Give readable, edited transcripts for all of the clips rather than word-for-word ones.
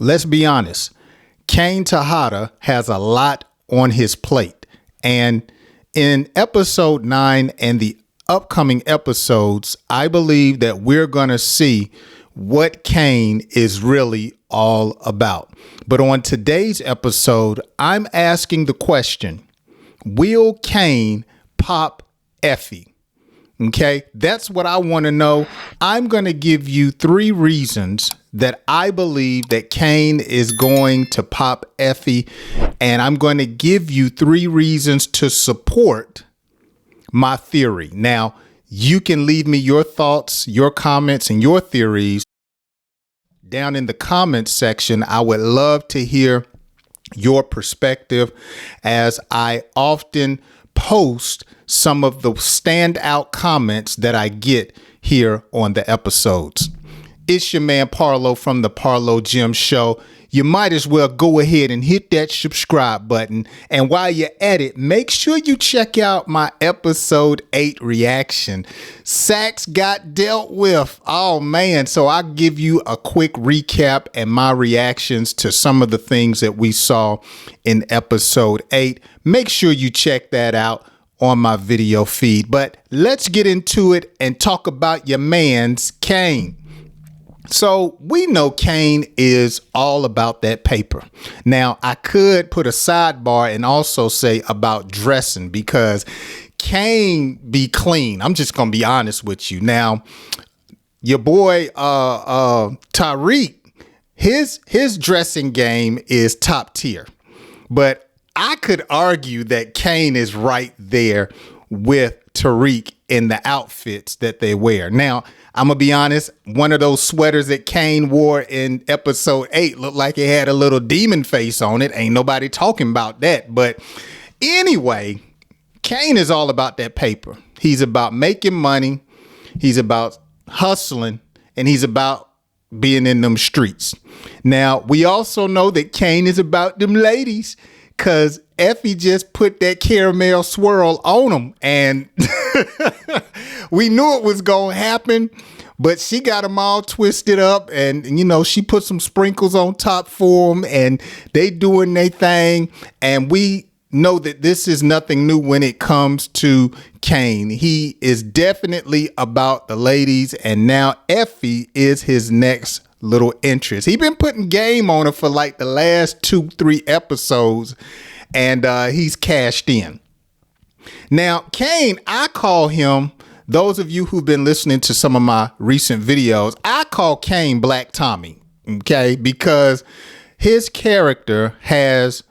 let's be honest. Kane Tejada has a lot on his plate. And in episode 9 and the upcoming episodes, I believe that we're going to see what Kane is really all about. But on today's episode, I'm asking the question, will Kane pop Effie? Okay, that's what I want to know. I'm going to give you 3 reasons that I believe that Kane is going to pop Effie. And I'm going to give you 3 reasons to support my theory. Now, you can leave me your thoughts, your comments, and your theories down in the comments section. I would love to hear your perspective, as I often post some of the standout comments that I get here on the episodes. It's your man Parlo from the Parlo Gym Show. You might as well go ahead and hit that subscribe button. And while you're at it, make sure you check out my episode 8 reaction. Sax got dealt with. Oh man. So I'll give you a quick recap and my reactions to some of the things that we saw in episode 8. Make sure you check that out on my video feed. But let's get into it and talk about your man's Kane. So we know Kane is all about that paper. Now, I could put a sidebar and also say about dressing, because Kane be clean. I'm just going to be honest with you. Now, your boy Tariq, his dressing game is top tier. But I could argue that Kane is right there with Tariq in the outfits that they wear. Now, I'm going to be honest, one of those sweaters that Kane wore in episode 8 looked like it had a little demon face on it. Ain't nobody talking about that. But anyway, Kane is all about that paper. He's about making money. He's about hustling, and he's about being in them streets. Now, we also know that Kane is about them ladies, because Effie just put that caramel swirl on him, and we knew it was going to happen, but she got them all twisted up, and, you know, she put some sprinkles on top for them, and they doing their thing, and we know that this is nothing new when it comes to Kane. He is definitely about the ladies, and now Effie is his next little interest. He been putting game on her for like the last 2-3 episodes, and he's cashed in. Now, Kane, I call him, those of you who've been listening to some of my recent videos, I call Kane Black Tommy, okay? Because his character has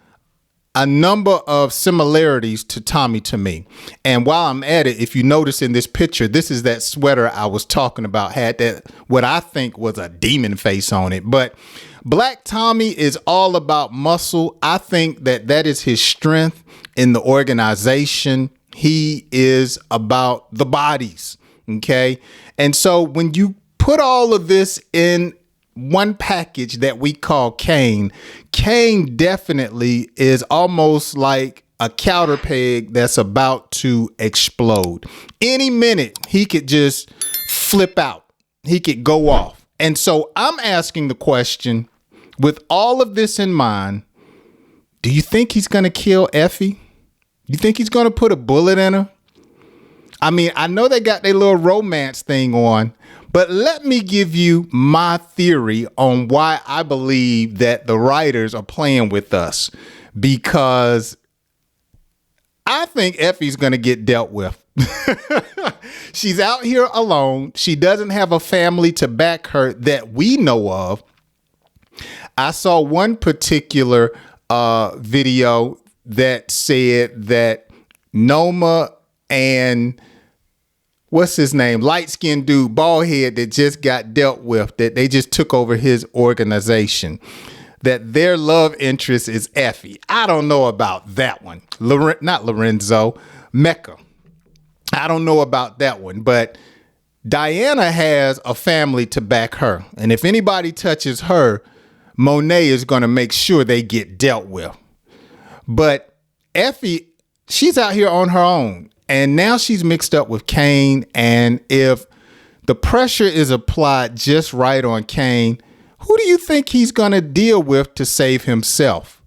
a number of similarities to Tommy to me. And while I'm at it, if you notice in this picture, this is that sweater I was talking about, had that what I think was a demon face on it. But Black Tommy is all about muscle. I think that that is his strength in the organization. He is about the bodies. Okay. And so when you put all of this in one package that we call Kane, Kane definitely is almost like a counter peg that's about to explode. Any minute he could just flip out. He could go off. And so I'm asking the question, with all of this in mind, do you think he's going to kill Effie? You think he's going to put a bullet in her? I mean, I know they got their little romance thing on, but let me give you my theory on why I believe that the writers are playing with us, because I think Effie's going to get dealt with. She's out here alone. She doesn't have a family to back her that we know of. I saw one particular video that said that Noma and what's his name, light-skinned dude, bald head, that just got dealt with, that they just took over his organization, that their love interest is Effie. I don't know about that one. Not Lorenzo, Mecca. I don't know about that one, but Diana has a family to back her. And if anybody touches her, Monet is going to make sure they get dealt with. But Effie, she's out here on her own. And now she's mixed up with Kane. And if the pressure is applied just right on Kane, who do you think he's going to deal with to save himself?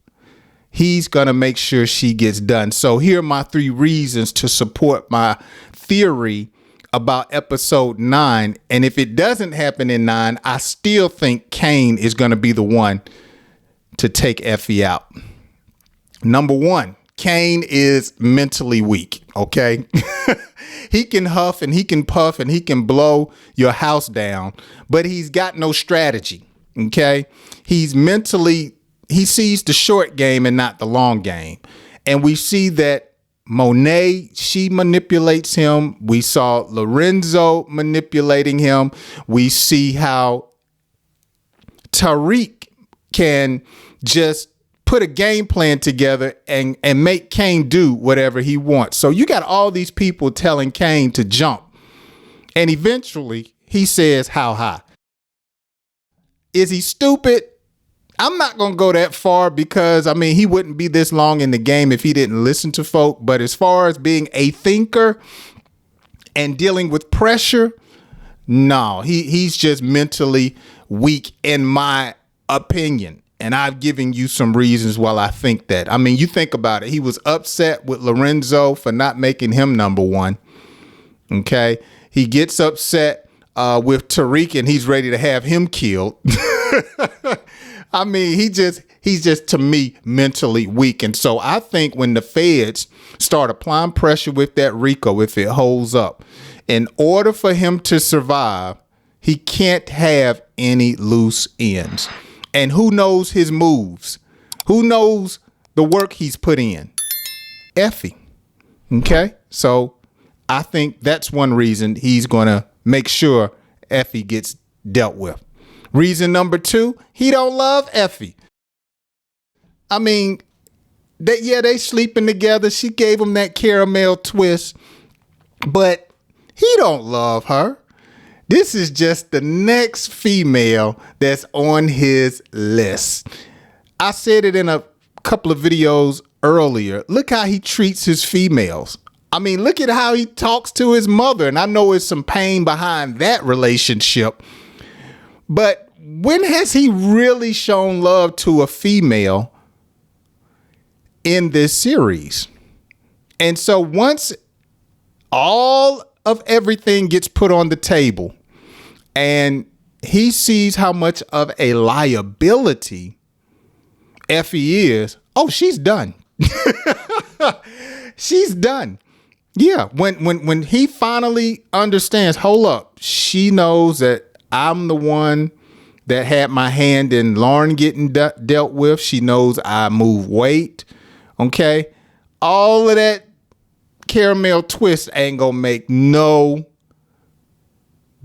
He's going to make sure she gets done. So here are my 3 reasons to support my theory about episode 9. And if it doesn't happen in 9, I still think Kane is going to be the one to take Effie out. Number 1, Kane is mentally weak. Okay. He can huff and he can puff and he can blow your house down, but he's got no strategy. Okay. He sees the short game and not the long game. And we see that Monet, she manipulates him. We saw Lorenzo manipulating him. We see how Tariq can just put a game plan together and make Kane do whatever he wants. So you got all these people telling Kane to jump. And eventually he says, how high? Is he stupid? I'm not going to go that far because, I mean, he wouldn't be this long in the game if he didn't listen to folk. But as far as being a thinker and dealing with pressure, no, he's just mentally weak in my opinion. And I've given you some reasons why I think that. I mean, you think about it. He was upset with Lorenzo for not making him number 1. Okay. He gets upset with Tariq and he's ready to have him killed. I mean, he's just to me mentally weak. And so I think when the feds start applying pressure with that RICO, if it holds up, in order for him to survive, he can't have any loose ends. And who knows his moves? Who knows the work he's put in? Effie. Okay. So I think that's one reason he's going to make sure Effie gets dealt with. Reason number 2, he don't love Effie. I mean, they sleeping together. She gave him that caramel twist, but he don't love her. This is just the next female that's on his list. I said it in a couple of videos earlier. Look how he treats his females. I mean, look at how he talks to his mother. And I know there's some pain behind that relationship. But when has he really shown love to a female in this series? And so once all of everything gets put on the table and he sees how much of a liability Effie is, oh, she's done. She's done. Yeah. When he finally understands, hold up, she knows that I'm the one that had my hand in Lauren getting dealt with. She knows I move weight. Okay. All of that caramel twist ain't gonna make no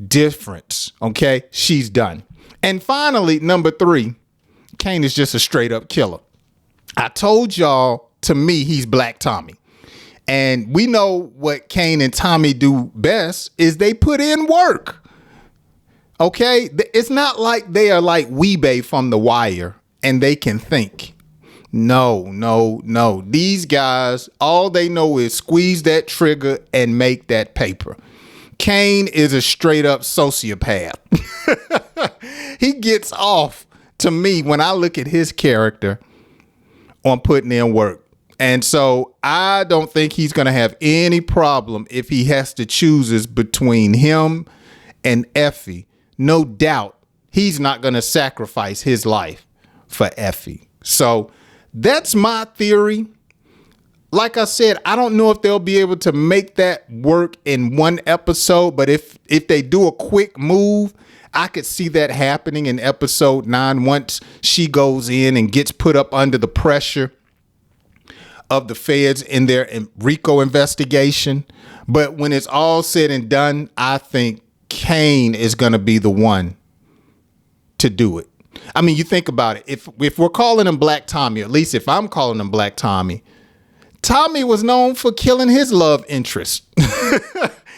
difference. Okay. She's done. And finally, number 3, Kane is just a straight up killer. I told y'all, to me, he's Black Tommy. And we know what Kane and Tommy do best is they put in work. Okay. It's not like they are like Weebay from The Wire and they can think. No. These guys, all they know is squeeze that trigger and make that paper. Kane is a straight up sociopath. He gets off, to me, when I look at his character, on putting in work. And so I don't think he's going to have any problem if he has to choose between him and Effie. No doubt he's not going to sacrifice his life for Effie. So that's my theory. Like I said, I don't know if they'll be able to make that work in one episode, but if they do a quick move, I could see that happening in episode 9 once she goes in and gets put up under the pressure of the feds in their RICO investigation. But when it's all said and done, I think Kane is going to be the one to do it. I mean, you think about it. If we're calling him Black Tommy, at least if I'm calling him Black Tommy, Tommy was known for killing his love interest.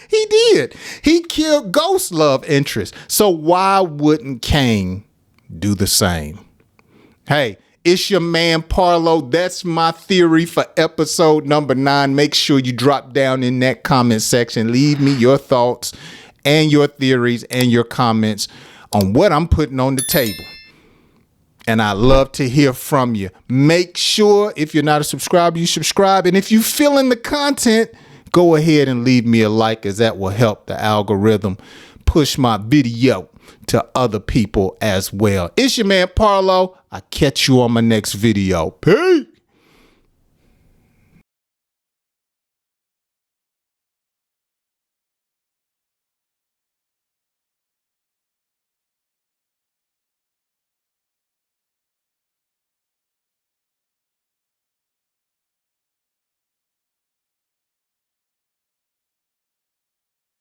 He did. He killed Ghost's love interest. So why wouldn't Kane do the same? Hey, it's your man Parlo. That's my theory for episode number 9. Make sure you drop down in that comment section. Leave me your thoughts and your theories and your comments on what I'm putting on the table. And I love to hear from you. Make sure if you're not a subscriber, you subscribe. And if you feeling the content, go ahead and leave me a like, as that will help the algorithm push my video to other people as well. It's your man Parlo. I'll catch you on my next video. Peace.